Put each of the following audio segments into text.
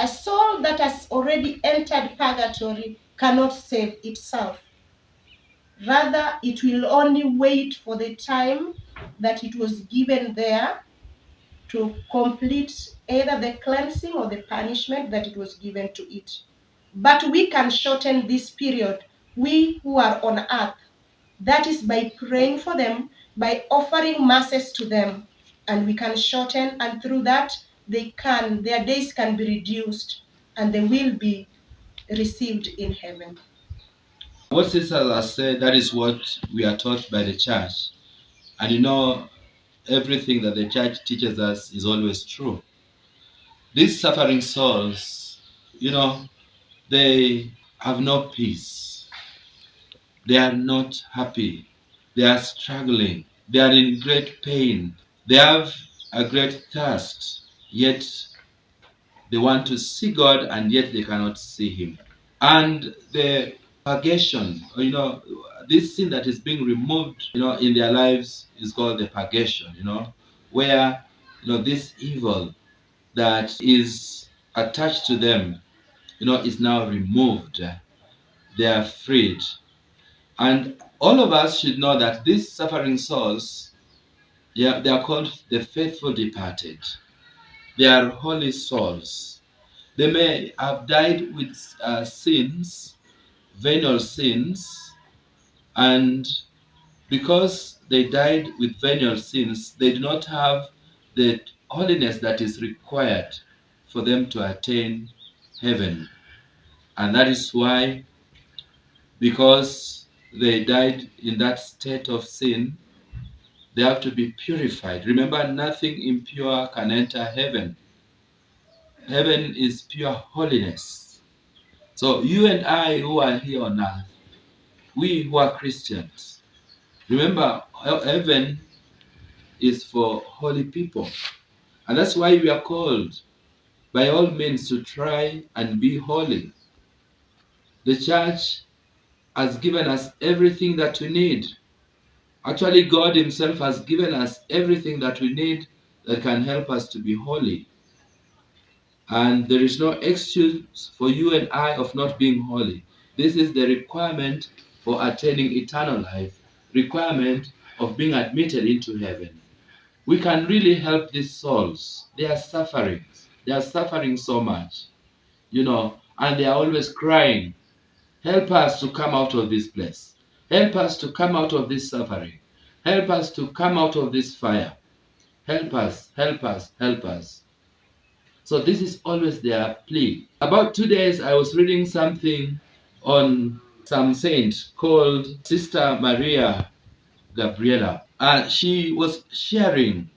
A soul that has already entered purgatory cannot save itself. Rather, it will only wait for the time that it was given there to complete either the cleansing or the punishment that it was given to it. But we can shorten this period, we who are on earth. That is by praying for them, by offering masses to them. And we can shorten, and through that, their days can be reduced, and they will be received in heaven. What Sister has said, that is what we are taught by the church. And everything that the church teaches us is always true. These suffering souls, they have no peace. They are not happy. They are struggling. They are in great pain. They have a great thirst, yet they want to see God and yet they cannot see Him. And the purgation, this sin that is being removed, in their lives is called the purgation, where, this evil that is attached to them, is now removed. They are freed. And all of us should know that these suffering souls, they are called the faithful departed. They are holy souls. They may have died with sins, venial sins, and because they died with venial sins, they do not have the holiness that is required for them to attain heaven. And that is why, because they died in that state of sin, they have to be purified. Remember, nothing impure can enter heaven. Heaven is pure holiness. So you and I who are here on earth, we who are Christians, remember, heaven is for holy people. And that's why we are called by all means to try and be holy. The church has given us everything that we need. Actually, God Himself has given us everything that we need that can help us to be holy. And there is no excuse for you and I of not being holy. This is the requirement for attaining eternal life, requirement of being admitted into heaven. We can really help these souls. They are suffering. They are suffering so much, and they are always crying, help us to come out of this place. Help us to come out of this suffering. Help us to come out of this fire. Help us, help us, help us. So this is always their plea. About 2 days, I was reading something on some saint called Sister Maria Gabriela. She was sharing,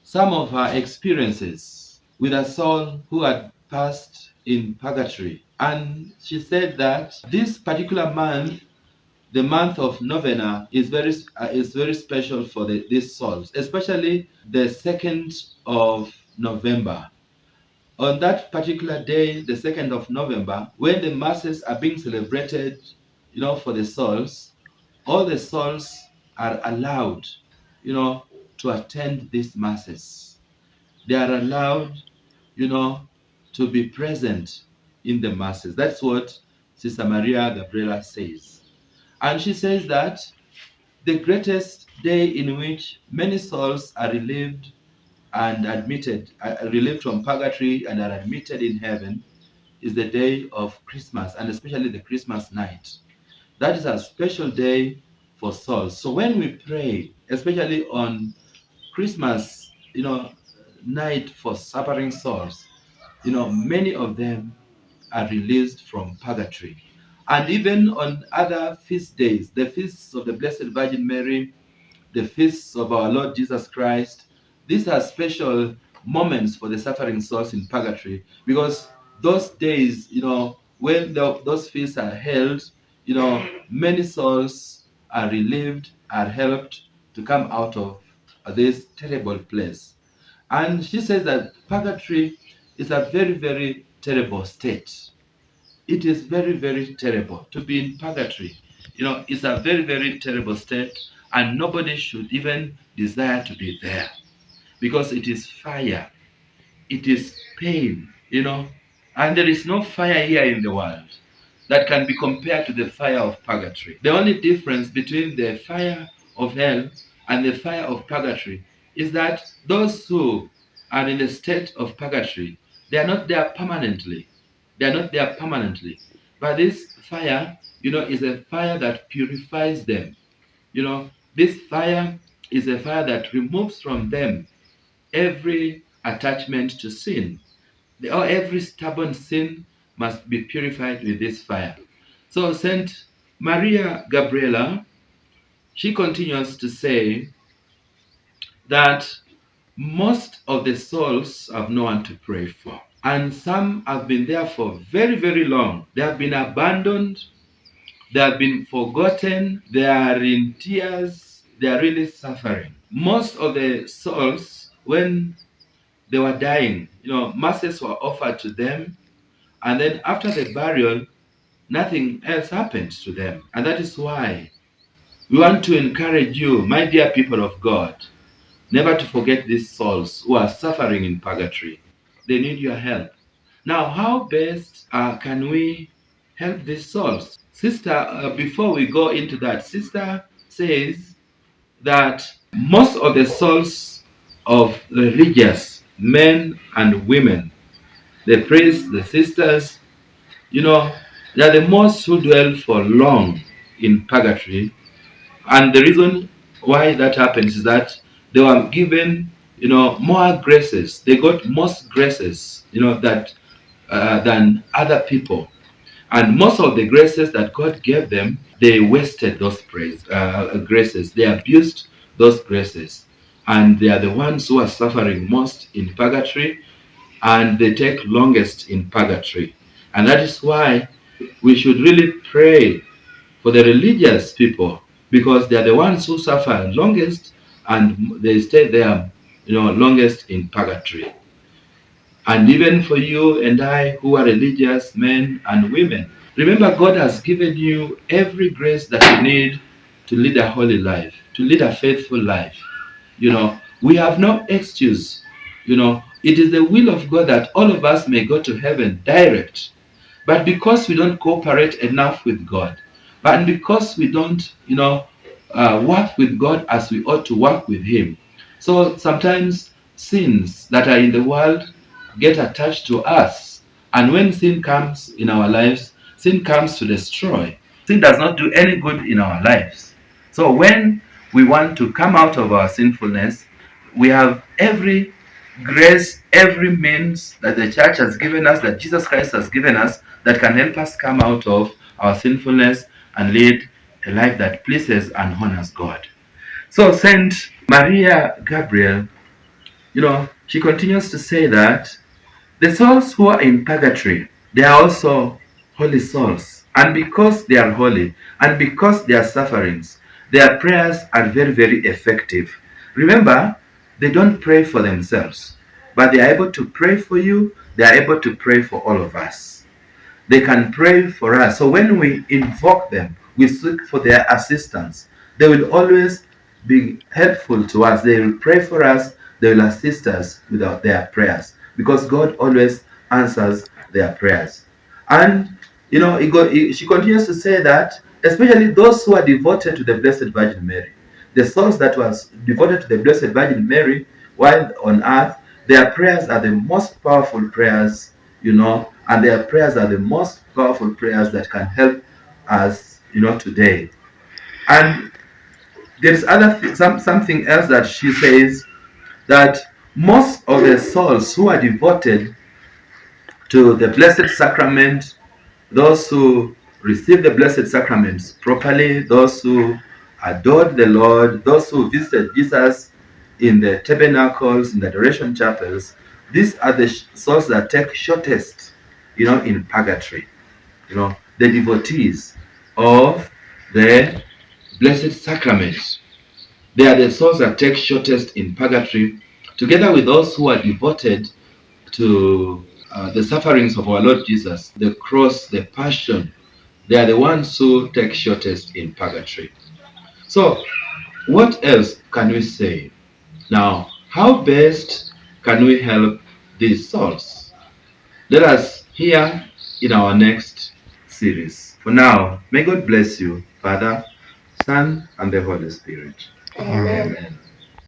some of her experiences with a soul who had passed in purgatory. And she said that this particular month, the month of novena, is very special for these souls, especially the 2nd of November. On that particular day, the 2nd of November, when the masses are being celebrated, for the souls, all the souls are allowed, to attend these masses. They are allowed, to be present in the masses. That's what Sister Maria Gabriela says. And she says that the greatest day in which many souls are relieved and relieved from purgatory and are admitted in heaven is the day of Christmas, and especially the Christmas night. That is a special day for souls. So when we pray, especially on Christmas, night for suffering souls, many of them are released from purgatory. And even on other feast days, the feasts of the Blessed Virgin Mary, the feasts of our Lord Jesus Christ, these are special moments for the suffering souls in purgatory, because those days, when those feasts are held, many souls are relieved, are helped to come out of this terrible place. And she says that purgatory is a very, very terrible state. It is very, very terrible to be in purgatory. It's a very, very terrible state, and nobody should even desire to be there, because it is fire, it is pain, you know, and there is no fire here in the world that can be compared to the fire of purgatory. The only difference between the fire of hell and the fire of purgatory is that those who are in the state of purgatory, they are not there permanently. They are not there permanently. But this fire, is a fire that purifies them. This fire is a fire that removes from them every attachment to sin. Or every stubborn sin must be purified with this fire. So Saint Maria Gabriela, she continues to say that most of the souls have no one to pray for. And some have been there for very, very long. They have been abandoned. They have been forgotten. They are in tears. They are really suffering. Most of the souls, when they were dying, masses were offered to them. And then after the burial, nothing else happens to them. And that is why we want to encourage you, my dear people of God, never to forget these souls who are suffering in purgatory. They need your help. Now, how best can we help these souls? Sister, before we go into that, Sister says that most of the souls of religious men and women, the priests, the sisters, they are the most who dwell for long in purgatory. And the reason why that happens is that they were given, more graces. They got most graces, that than other people. And most of the graces that God gave them, they wasted those graces. They abused those graces. And they are the ones who are suffering most in purgatory, and they take longest in purgatory. And that is why we should really pray for the religious people, because they are the ones who suffer longest and they stay there, longest in purgatory. And even for you and I who are religious men and women, remember God has given you every grace that you need to lead a holy life, to lead a faithful life. We have no excuse. It is the will of God that all of us may go to heaven direct. But because we don't cooperate enough with God, but because we don't, work with God as we ought to work with Him, so sometimes sins that are in the world get attached to us. And when sin comes in our lives, sin comes to destroy. Sin does not do any good in our lives. So when we want to come out of our sinfulness, we have every grace, every means that the church has given us, that Jesus Christ has given us, that can help us come out of our sinfulness and lead a life that pleases and honors God. So Saint Maria Gabriel, she continues to say that the souls who are in purgatory, they are also holy souls. And because they are holy, and because their sufferings, their prayers are very, very effective. Remember, they don't pray for themselves, but they are able to pray for you, they are able to pray for all of us. They can pray for us. So when we invoke them, we seek for their assistance. They will always be helpful to us. They will pray for us. They will assist us with their prayers, because God always answers their prayers. And she continues to say that, especially those who are devoted to the Blessed Virgin Mary, the souls that was devoted to the Blessed Virgin Mary while on earth, their prayers are the most powerful prayers, and their prayers are the most powerful prayers that can help us, today. And there's something else that she says, that most of the souls who are devoted to the Blessed Sacrament, those who receive the Blessed Sacraments properly, those who adored the Lord, those who visited Jesus in the tabernacles, in the adoration chapels, these are the souls that take shortest, in purgatory. The devotees of the Blessed Sacrament. They are the souls that take shortest in purgatory, together with those who are devoted to the sufferings of our Lord Jesus, the cross, the passion. They are the ones who take shortest in purgatory. So, what else can we say? Now, how best can we help these souls? Let us hear in our next series. For now, may God bless you, Father, Son, and the Holy Spirit. Amen. Amen.